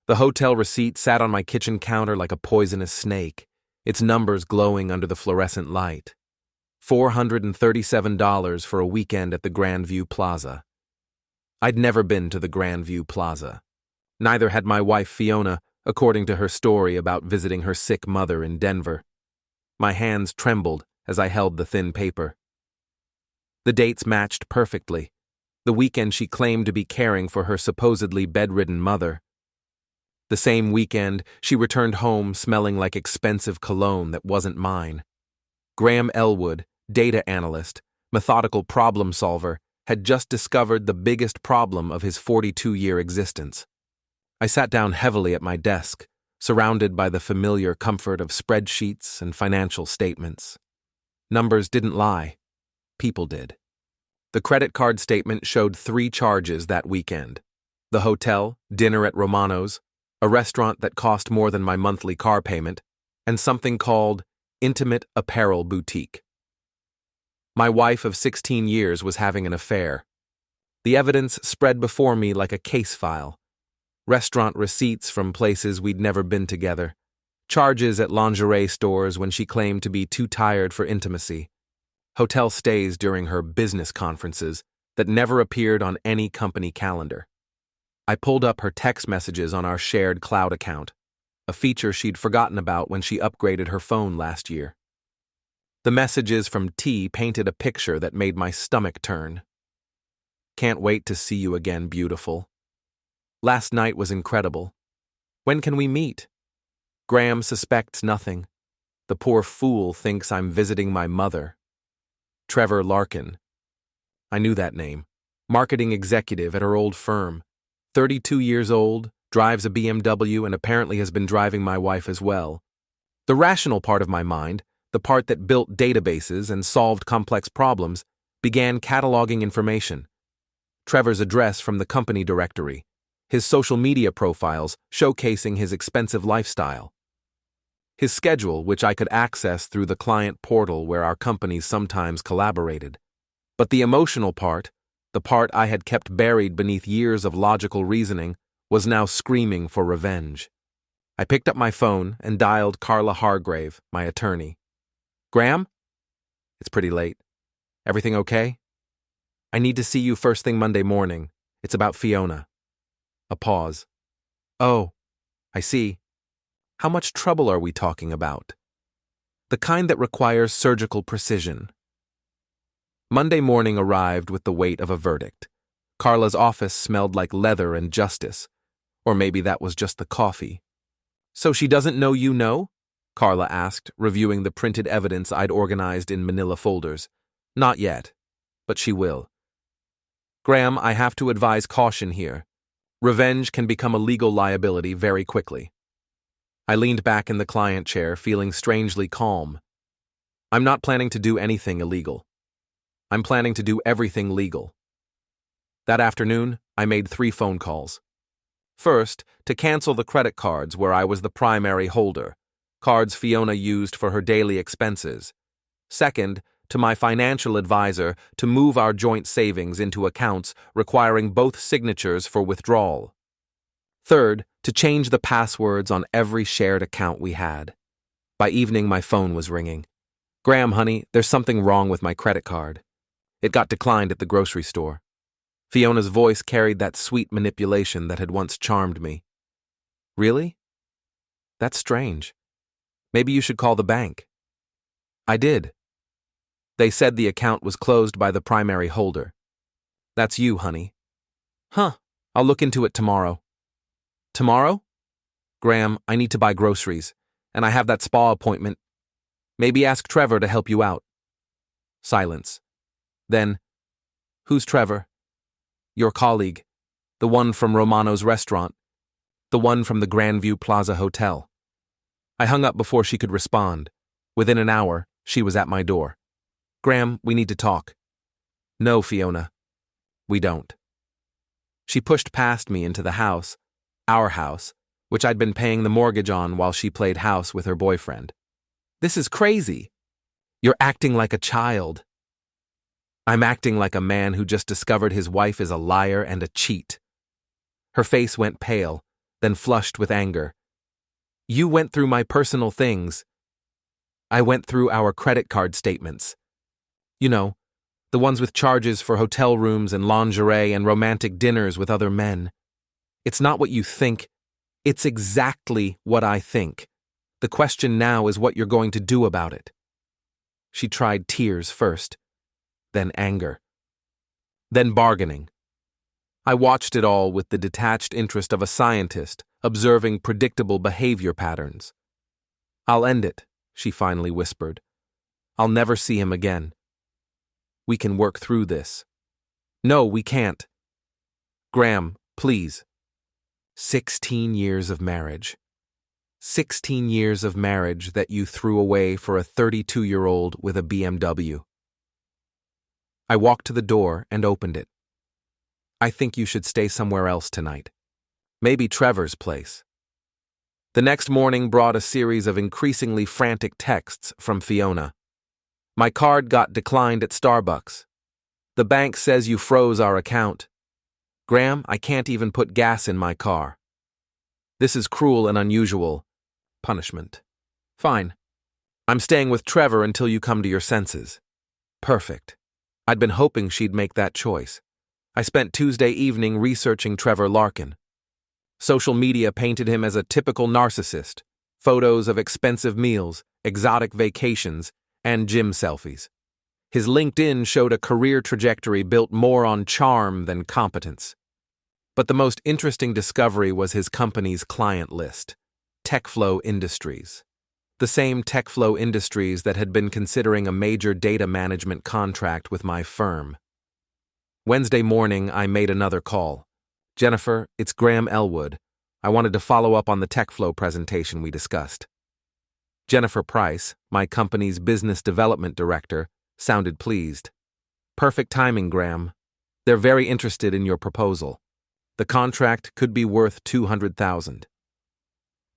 The hotel receipt sat on my kitchen counter like a poisonous snake, its numbers glowing under the fluorescent light. $437 for a weekend at the Grandview Plaza. I'd never been to the Grandview Plaza. Neither had my wife Fiona, according to her story about visiting her sick mother in Denver. My hands trembled as I held the thin paper. The dates matched perfectly. The weekend she claimed to be caring for her supposedly bedridden mother. The same weekend, she returned home smelling like expensive cologne that wasn't mine. Graham Elwood, data analyst, methodical problem solver, had just discovered the biggest problem of his 42-year existence. I sat down heavily at my desk, surrounded by the familiar comfort of spreadsheets and financial statements. Numbers didn't lie. People did. The credit card statement showed 3 charges that weekend: the hotel, dinner at Romano's, a restaurant that cost more than my monthly car payment, and something called Intimate Apparel Boutique. My wife of 16 years was having an affair. The evidence spread before me like a case file. Restaurant receipts from places we'd never been together. Charges at lingerie stores when she claimed to be too tired for intimacy. Hotel stays during her business conferences that never appeared on any company calendar. I pulled up her text messages on our shared cloud account, a feature she'd forgotten about when she upgraded her phone last year. The messages from T painted a picture that made my stomach turn. Can't wait to see you again, beautiful. Last night was incredible. When can we meet? Graham suspects nothing. The poor fool thinks I'm visiting my mother. Trevor Larkin. I knew that name. Marketing executive at her old firm. 32 years old, drives a BMW, and apparently has been driving my wife as well. The rational part of my mind, the part that built databases and solved complex problems, began cataloging information. Trevor's address from the company directory, his social media profiles showcasing his expensive lifestyle, his schedule, which I could access through the client portal where our companies sometimes collaborated. But the emotional part, the part I had kept buried beneath years of logical reasoning, was now screaming for revenge. I picked up my phone and dialed Carla Hargrave, my attorney. Graham? It's pretty late. Everything okay? I need to see you first thing Monday morning. It's about Fiona. A pause. Oh, I see. How much trouble are we talking about? The kind that requires surgical precision. Monday morning arrived with the weight of a verdict. Carla's office smelled like leather and justice. Or maybe that was just the coffee. So she doesn't know you know? Carla asked, reviewing the printed evidence I'd organized in manila folders. Not yet, but she will. Graham, I have to advise caution here. Revenge can become a legal liability very quickly. I leaned back in the client chair, feeling strangely calm. I'm not planning to do anything illegal. I'm planning to do everything legal. That afternoon, I made 3 phone calls. First, to cancel the credit cards where I was the primary holder, cards Fiona used for her daily expenses. Second, to my financial advisor to move our joint savings into accounts requiring both signatures for withdrawal. Third, to change the passwords on every shared account we had. By evening, my phone was ringing. Graham, honey, there's something wrong with my credit card. It got declined at the grocery store. Fiona's voice carried that sweet manipulation that had once charmed me. Really? That's strange. Maybe you should call the bank. I did. They said the account was closed by the primary holder. That's you, honey. Huh, I'll look into it tomorrow. Tomorrow? Graham, I need to buy groceries, and I have that spa appointment. Maybe ask Trevor to help you out. Silence. Then, who's Trevor? Your colleague, the one from Romano's restaurant, the one from the Grandview Plaza Hotel. I hung up before she could respond. Within an hour, she was at my door. Graham, we need to talk. No, Fiona. We don't. She pushed past me into the house, our house, which I'd been paying the mortgage on while she played house with her boyfriend. This is crazy. You're acting like a child. I'm acting like a man who just discovered his wife is a liar and a cheat. Her face went pale, then flushed with anger. You went through my personal things. I went through our credit card statements. You know, the ones with charges for hotel rooms and lingerie and romantic dinners with other men. It's not what you think. It's exactly what I think. The question now is what you're going to do about it. She tried tears first, then anger, then bargaining. I watched it all with the detached interest of a scientist observing predictable behavior patterns. I'll end it, she finally whispered. I'll never see him again. We can work through this. No, we can't. Graham, please. 16 years of marriage. 16 years of marriage that you threw away for a 32-year-old with a BMW. I walked to the door and opened it. I think you should stay somewhere else tonight. Maybe Trevor's place. The next morning brought a series of increasingly frantic texts from Fiona. My card got declined at Starbucks. The bank says you froze our account. Graham, I can't even put gas in my car. This is cruel and unusual. Punishment. Fine. I'm staying with Trevor until you come to your senses. Perfect. I'd been hoping she'd make that choice. I spent Tuesday evening researching Trevor Larkin. Social media painted him as a typical narcissist, photos of expensive meals, exotic vacations, and gym selfies. His LinkedIn showed a career trajectory built more on charm than competence. But the most interesting discovery was his company's client list, TechFlow Industries. The same TechFlow Industries that had been considering a major data management contract with my firm. Wednesday morning, I made another call. Jennifer, it's Graham Elwood. I wanted to follow up on the TechFlow presentation we discussed. Jennifer Price, my company's business development director, sounded pleased. Perfect timing, Graham. They're very interested in your proposal. The contract could be worth $200,000.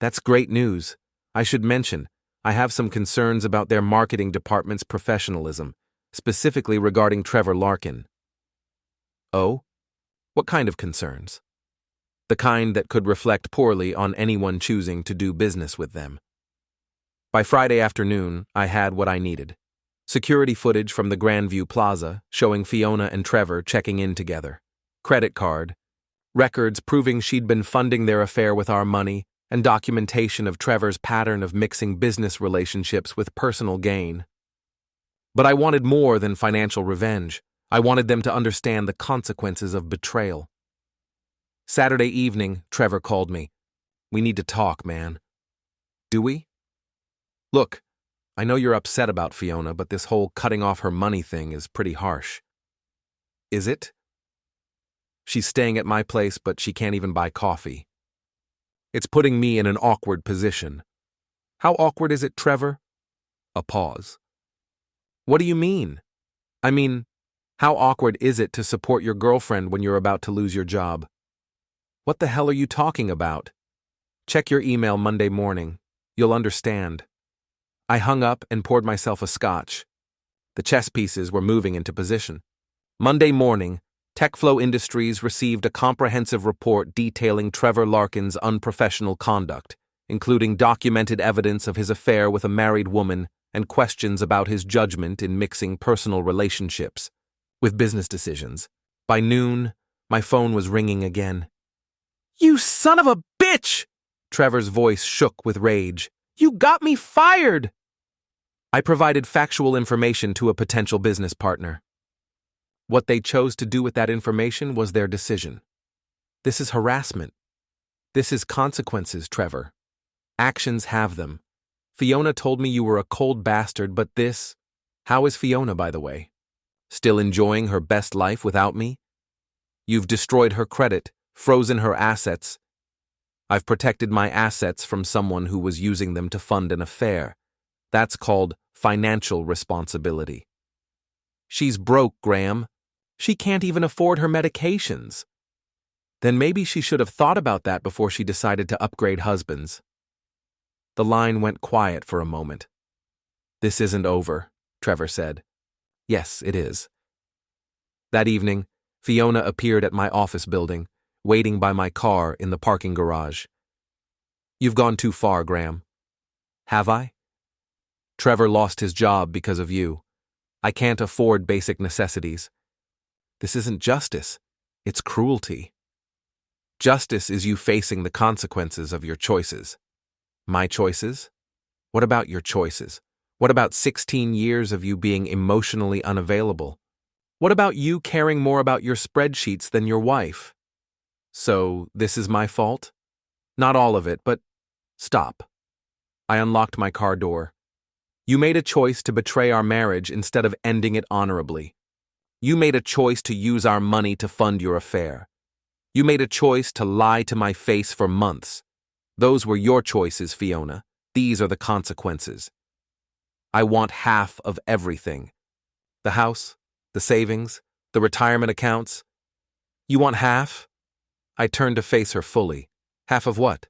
That's great news. I should mention, I have some concerns about their marketing department's professionalism, specifically regarding Trevor Larkin. Oh? What kind of concerns? The kind that could reflect poorly on anyone choosing to do business with them. By Friday afternoon, I had what I needed. Security footage from the Grandview Plaza showing Fiona and Trevor checking in together. Credit card. Records proving she'd been funding their affair with our money, and documentation of Trevor's pattern of mixing business relationships with personal gain. But I wanted more than financial revenge. I wanted them to understand the consequences of betrayal. Saturday evening, Trevor called me. We need to talk, man. Do we? Look, I know you're upset about Fiona, but this whole cutting off her money thing is pretty harsh. Is it? She's staying at my place, but she can't even buy coffee. It's putting me in an awkward position. How awkward is it, Trevor? A pause. What do you mean? I mean, how awkward is it to support your girlfriend when you're about to lose your job? What the hell are you talking about? Check your email Monday morning. You'll understand. I hung up and poured myself a scotch. The chess pieces were moving into position. Monday morning, TechFlow Industries received a comprehensive report detailing Trevor Larkin's unprofessional conduct, including documented evidence of his affair with a married woman and questions about his judgment in mixing personal relationships with business decisions. By noon, my phone was ringing again. You son of a bitch! Trevor's voice shook with rage. You got me fired! I provided factual information to a potential business partner. What they chose to do with that information was their decision. This is harassment. This is consequences, Trevor. Actions have them. Fiona told me you were a cold bastard, but this... How is Fiona, by the way? Still enjoying her best life without me? You've destroyed her credit, frozen her assets. I've protected my assets from someone who was using them to fund an affair. That's called financial responsibility. She's broke, Graham. She can't even afford her medications. Then maybe she should have thought about that before she decided to upgrade husbands. The line went quiet for a moment. This isn't over, Trevor said. Yes, it is. That evening, Fiona appeared at my office building, waiting by my car in the parking garage. You've gone too far, Graham. Have I? Trevor lost his job because of you. I can't afford basic necessities. This isn't justice. It's cruelty. Justice is you facing the consequences of your choices. My choices? What about your choices? What about 16 years of you being emotionally unavailable? What about you caring more about your spreadsheets than your wife? So, this is my fault? Not all of it, but stop. I unlocked my car door. You made a choice to betray our marriage instead of ending it honorably. You made a choice to use our money to fund your affair. You made a choice to lie to my face for months. Those were your choices, Fiona. These are the consequences. I want half of everything. The house, the savings, the retirement accounts. You want half? I turned to face her fully. Half of what?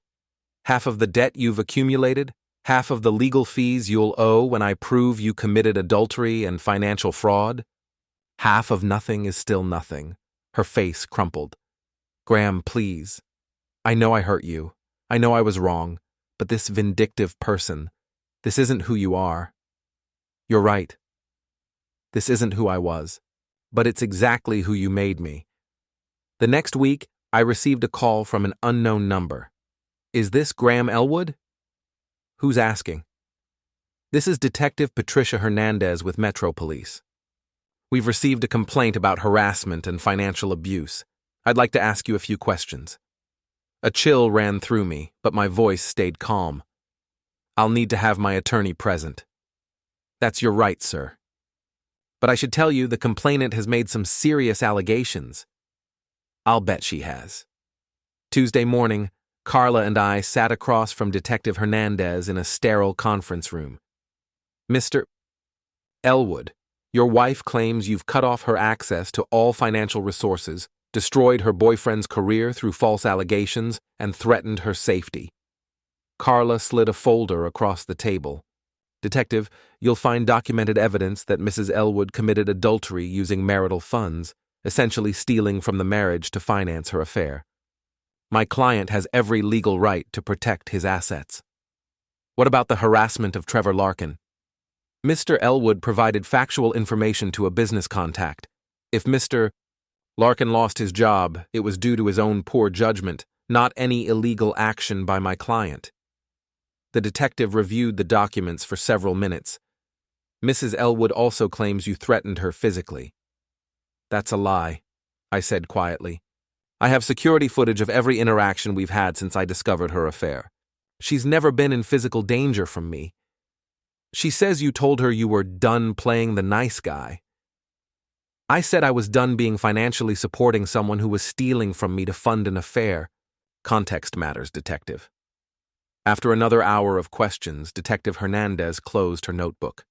Half of the debt you've accumulated? Half of the legal fees you'll owe when I prove you committed adultery and financial fraud? Half of nothing is still nothing. Her face crumpled. Graham, please. I know I hurt you. I know I was wrong. But this vindictive person, this isn't who you are. You're right. This isn't who I was. But it's exactly who you made me. The next week, I received a call from an unknown number. Is this Graham Elwood? Who's asking? This is Detective Patricia Hernandez with Metro Police. We've received a complaint about harassment and financial abuse. I'd like to ask you a few questions. A chill ran through me, but my voice stayed calm. I'll need to have my attorney present. That's your right, sir. But I should tell you the complainant has made some serious allegations. I'll bet she has. Tuesday morning, Carla and I sat across from Detective Hernandez in a sterile conference room. Mr. Elwood, your wife claims you've cut off her access to all financial resources, destroyed her boyfriend's career through false allegations, and threatened her safety. Carla slid a folder across the table. Detective, you'll find documented evidence that Mrs. Elwood committed adultery using marital funds, essentially stealing from the marriage to finance her affair. My client has every legal right to protect his assets. What about the harassment of Trevor Larkin? Mr. Elwood provided factual information to a business contact. If Mr. Larkin lost his job, it was due to his own poor judgment, not any illegal action by my client. The detective reviewed the documents for several minutes. Mrs. Elwood also claims you threatened her physically. That's a lie, I said quietly. I have security footage of every interaction we've had since I discovered her affair. She's never been in physical danger from me. She says you told her you were done playing the nice guy. I said I was done being financially supporting someone who was stealing from me to fund an affair. Context matters, Detective. After another hour of questions, Detective Hernandez closed her notebook.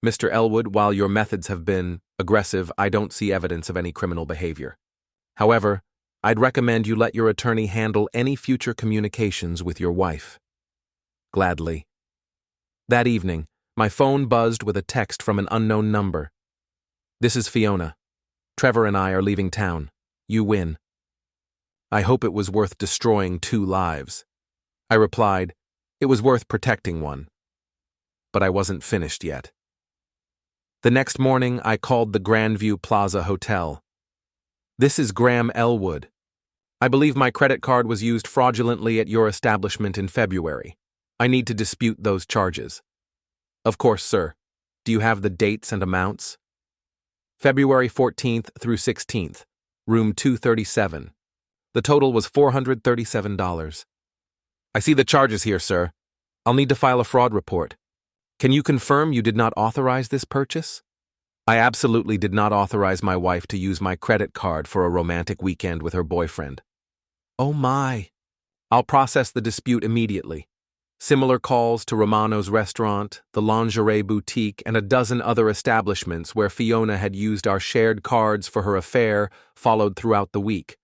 Mr. Elwood, while your methods have been aggressive, I don't see evidence of any criminal behavior. However, I'd recommend you let your attorney handle any future communications with your wife. Gladly. That evening, my phone buzzed with a text from an unknown number. This is Fiona. Trevor and I are leaving town. You win. I hope it was worth destroying 2 lives. I replied, it was worth protecting one. But I wasn't finished yet. The next morning, I called the Grandview Plaza Hotel. This is Graham Elwood. I believe my credit card was used fraudulently at your establishment in February. I need to dispute those charges. Of course, sir. Do you have the dates and amounts? February 14th through 16th, room 237. The total was $437. I see the charges here, sir. I'll need to file a fraud report. Can you confirm you did not authorize this purchase? I absolutely did not authorize my wife to use my credit card for a romantic weekend with her boyfriend. Oh my. I'll process the dispute immediately. Similar calls to Romano's restaurant, the lingerie boutique, and a dozen other establishments where Fiona had used our shared cards for her affair followed throughout the week.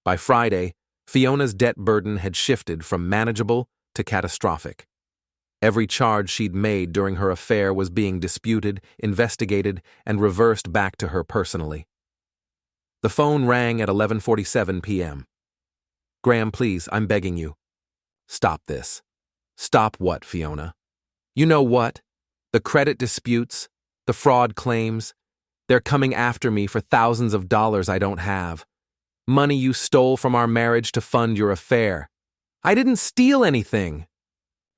By Friday, Fiona's debt burden had shifted from manageable to catastrophic. Every charge she'd made during her affair was being disputed, investigated, and reversed back to her personally. The phone rang at 11:47 p.m. Graham, please, I'm begging you. Stop this. Stop what, Fiona? You know what? The credit disputes, the fraud claims, they're coming after me for thousands of dollars I don't have. Money you stole from our marriage to fund your affair. I didn't steal anything.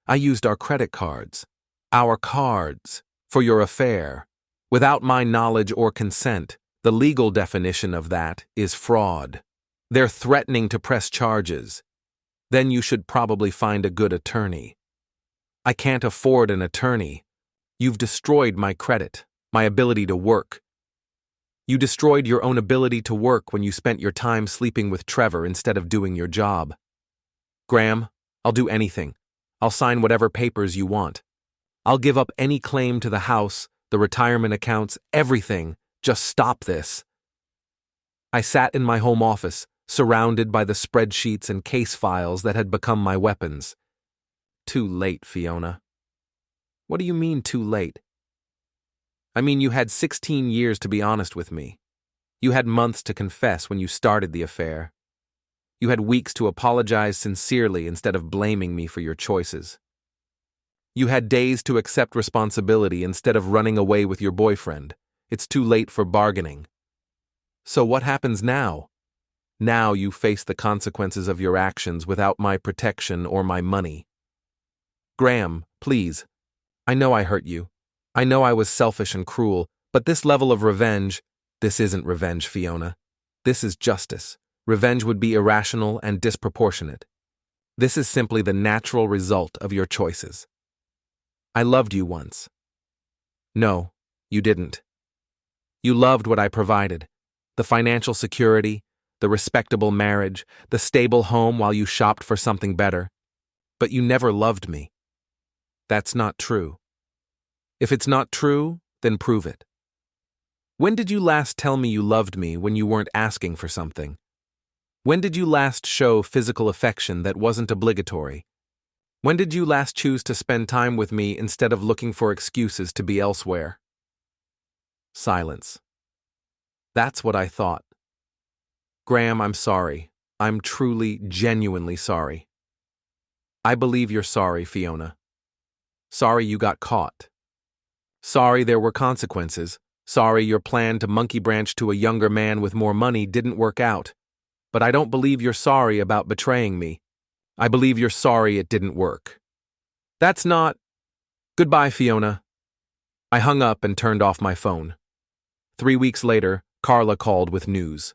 I used our credit cards, our cards, for your affair, without my knowledge or consent. The legal definition of that is fraud. They're threatening to press charges. Then you should probably find a good attorney. I can't afford an attorney. You've destroyed my credit, my ability to work. You destroyed your own ability to work when you spent your time sleeping with Trevor instead of doing your job. Graham, I'll do anything. I'll sign whatever papers you want. I'll give up any claim to the house, the retirement accounts, everything. Just stop this. I sat in my home office, surrounded by the spreadsheets and case files that had become my weapons. Too late, Fiona. What do you mean, too late? I mean, you had 16 years to be honest with me. You had months to confess when you started the affair. You had weeks to apologize sincerely instead of blaming me for your choices. You had days to accept responsibility instead of running away with your boyfriend. It's too late for bargaining. So what happens now? Now you face the consequences of your actions without my protection or my money. Graham, please. I know I hurt you. I know I was selfish and cruel, but this level of revenge, this isn't revenge, Fiona. This is justice. Revenge would be irrational and disproportionate. This is simply the natural result of your choices. I loved you once. No, you didn't. You loved what I provided, the financial security, the respectable marriage, the stable home while you shopped for something better. But you never loved me. That's not true. If it's not true, then prove it. When did you last tell me you loved me when you weren't asking for something? When did you last show physical affection that wasn't obligatory? When did you last choose to spend time with me instead of looking for excuses to be elsewhere? Silence. That's what I thought. Graham, I'm sorry. I'm truly, genuinely sorry. I believe you're sorry, Fiona. Sorry you got caught. Sorry there were consequences. Sorry your plan to monkey branch to a younger man with more money didn't work out. But I don't believe you're sorry about betraying me. I believe you're sorry it didn't work. That's not... Goodbye, Fiona. I hung up and turned off my phone. 3 weeks later, Carla called with news.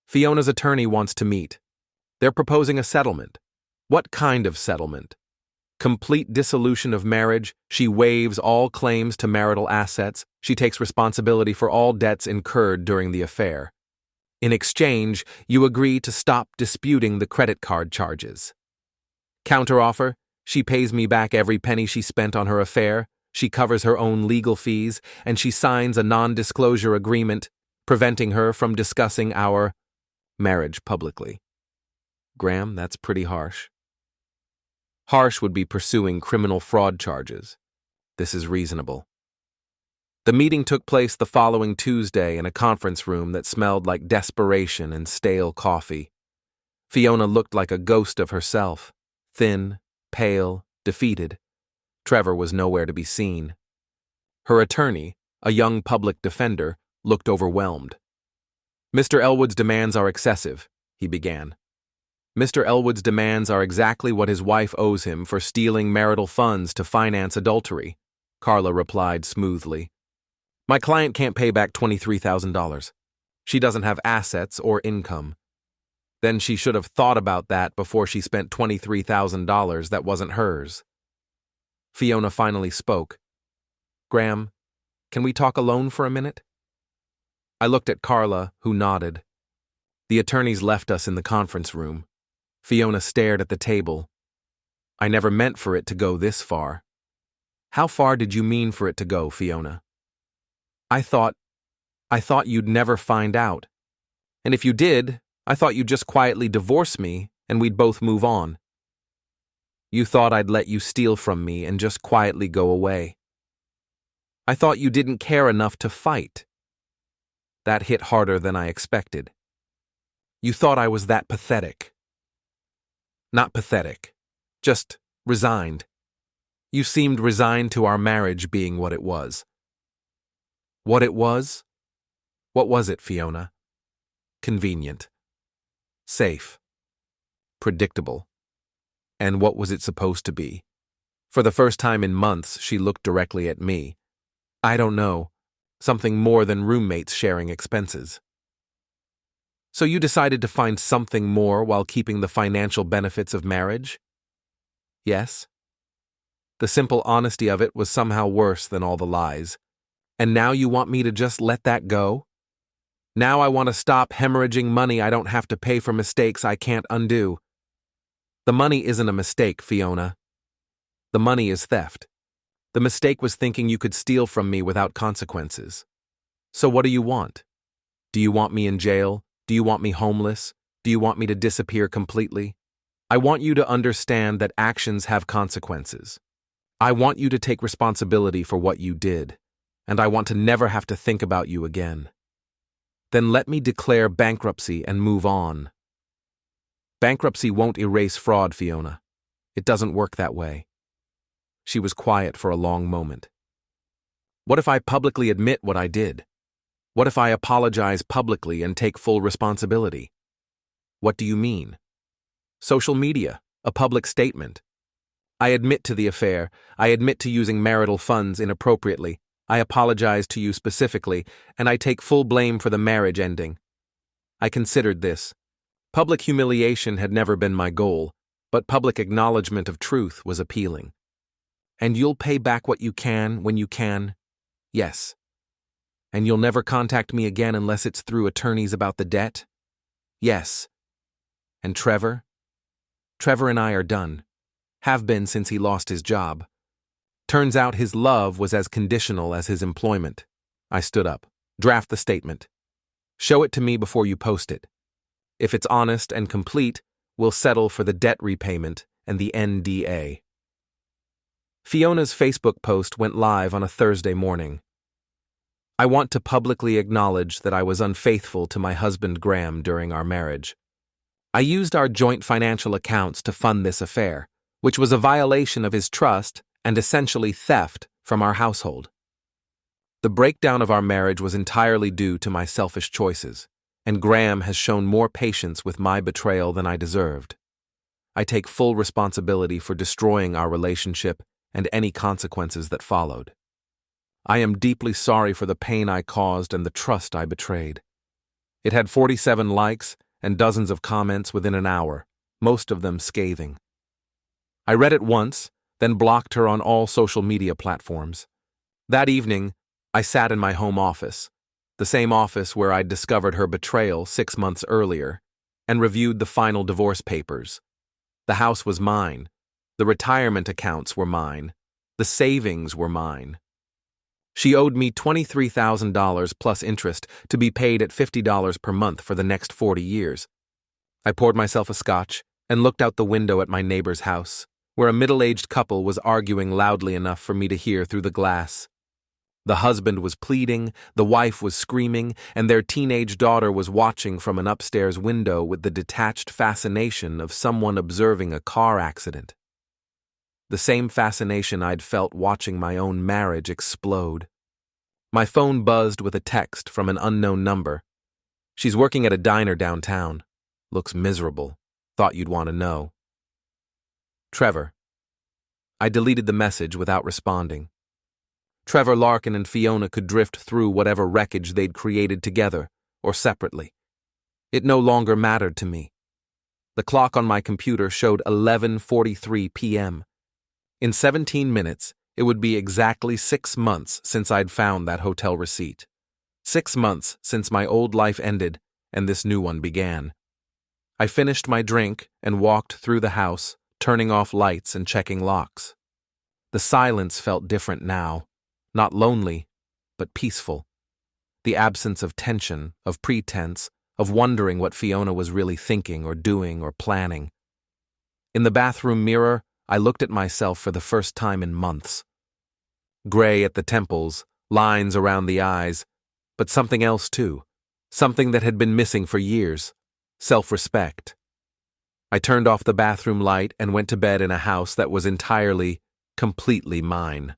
Fiona's attorney wants to meet. They're proposing a settlement. What kind of settlement? Complete dissolution of marriage, she waives all claims to marital assets, she takes responsibility for all debts incurred during the affair. In exchange, you agree to stop disputing the credit card charges. Counteroffer, she pays me back every penny she spent on her affair, she covers her own legal fees, and she signs a non-disclosure agreement, preventing her from discussing our marriage publicly. Graham, that's pretty harsh. Harsh would be pursuing criminal fraud charges. This is reasonable. The meeting took place the following Tuesday in a conference room that smelled like desperation and stale coffee. Fiona looked like a ghost of herself, thin, pale, defeated. Trevor was nowhere to be seen. Her attorney, a young public defender, looked overwhelmed. Mr. Elwood's demands are excessive, he began. Mr. Elwood's demands are exactly what his wife owes him for stealing marital funds to finance adultery, Carla replied smoothly. My client can't pay back $23,000. She doesn't have assets or income. Then she should have thought about that before she spent $23,000 that wasn't hers. Fiona finally spoke. Graham, can we talk alone for a minute? I looked at Carla, who nodded. The attorneys left us in the conference room. Fiona stared at the table. I never meant for it to go this far. How far did you mean for it to go, Fiona? I thought you'd never find out. And if you did, I thought you'd just quietly divorce me and we'd both move on. You thought I'd let you steal from me and just quietly go away. I thought you didn't care enough to fight. That hit harder than I expected. You thought I was that pathetic. Not pathetic. Just resigned. You seemed resigned to our marriage being what it was. What it was? What was it, Fiona? Convenient. Safe. Predictable. And what was it supposed to be? For the first time in months, she looked directly at me. I don't know. Something more than roommates sharing expenses. So you decided to find something more while keeping the financial benefits of marriage? Yes. The simple honesty of it was somehow worse than all the lies. And now you want me to just let that go? Now I want to stop hemorrhaging money I don't have to pay for mistakes I can't undo. The money isn't a mistake, Fiona. The money is theft. The mistake was thinking you could steal from me without consequences. So what do you want? Do you want me in jail? Do you want me homeless? Do you want me to disappear completely? I want you to understand that actions have consequences. I want you to take responsibility for what you did, and I want to never have to think about you again. Then let me declare bankruptcy and move on. Bankruptcy won't erase fraud, Fiona. It doesn't work that way. She was quiet for a long moment. What if I publicly admit what I did? What if I apologize publicly and take full responsibility? What do you mean? Social media, a public statement. I admit to the affair. I admit to using marital funds inappropriately. I apologize to you specifically, and I take full blame for the marriage ending. I considered this. Public humiliation had never been my goal, but public acknowledgement of truth was appealing. And you'll pay back what you can when you can? Yes. And you'll never contact me again unless it's through attorneys about the debt? Yes. And Trevor? Trevor and I are done. Have been since he lost his job. Turns out his love was as conditional as his employment. I stood up. Draft the statement. Show it to me before you post it. If it's honest and complete, we'll settle for the debt repayment and the NDA. Fiona's Facebook post went live on a Thursday morning. I want to publicly acknowledge that I was unfaithful to my husband Graham during our marriage. I used our joint financial accounts to fund this affair, which was a violation of his trust and essentially theft from our household. The breakdown of our marriage was entirely due to my selfish choices, and Graham has shown more patience with my betrayal than I deserved. I take full responsibility for destroying our relationship and any consequences that followed. I am deeply sorry for the pain I caused and the trust I betrayed. It had 47 likes and dozens of comments within an hour, most of them scathing. I read it once, then blocked her on all social media platforms. That evening, I sat in my home office, the same office where I'd discovered her betrayal 6 months earlier, and reviewed the final divorce papers. The house was mine. The retirement accounts were mine. The savings were mine. She owed me $23,000 plus interest to be paid at $50 per month for the next 40 years. I poured myself a scotch and looked out the window at my neighbor's house, where a middle-aged couple was arguing loudly enough for me to hear through the glass. The husband was pleading, the wife was screaming, and their teenage daughter was watching from an upstairs window with the detached fascination of someone observing a car accident. The same fascination I'd felt watching my own marriage explode. My phone buzzed with a text from an unknown number. She's working at a diner downtown. Looks miserable. Thought you'd want to know. Trevor. I deleted the message without responding. Trevor Larkin and Fiona could drift through whatever wreckage they'd created together or separately. It no longer mattered to me. The clock on my computer showed 11:43 p.m. In 17 minutes, it would be exactly 6 months since I'd found that hotel receipt. 6 months since my old life ended and this new one began. I finished my drink and walked through the house, turning off lights and checking locks. The silence felt different now, not lonely, but peaceful. The absence of tension, of pretense, of wondering what Fiona was really thinking or doing or planning. In the bathroom mirror, I looked at myself for the first time in months. Gray at the temples, lines around the eyes, but something else too, something that had been missing for years: self-respect. I turned off the bathroom light and went to bed in a house that was entirely, completely mine.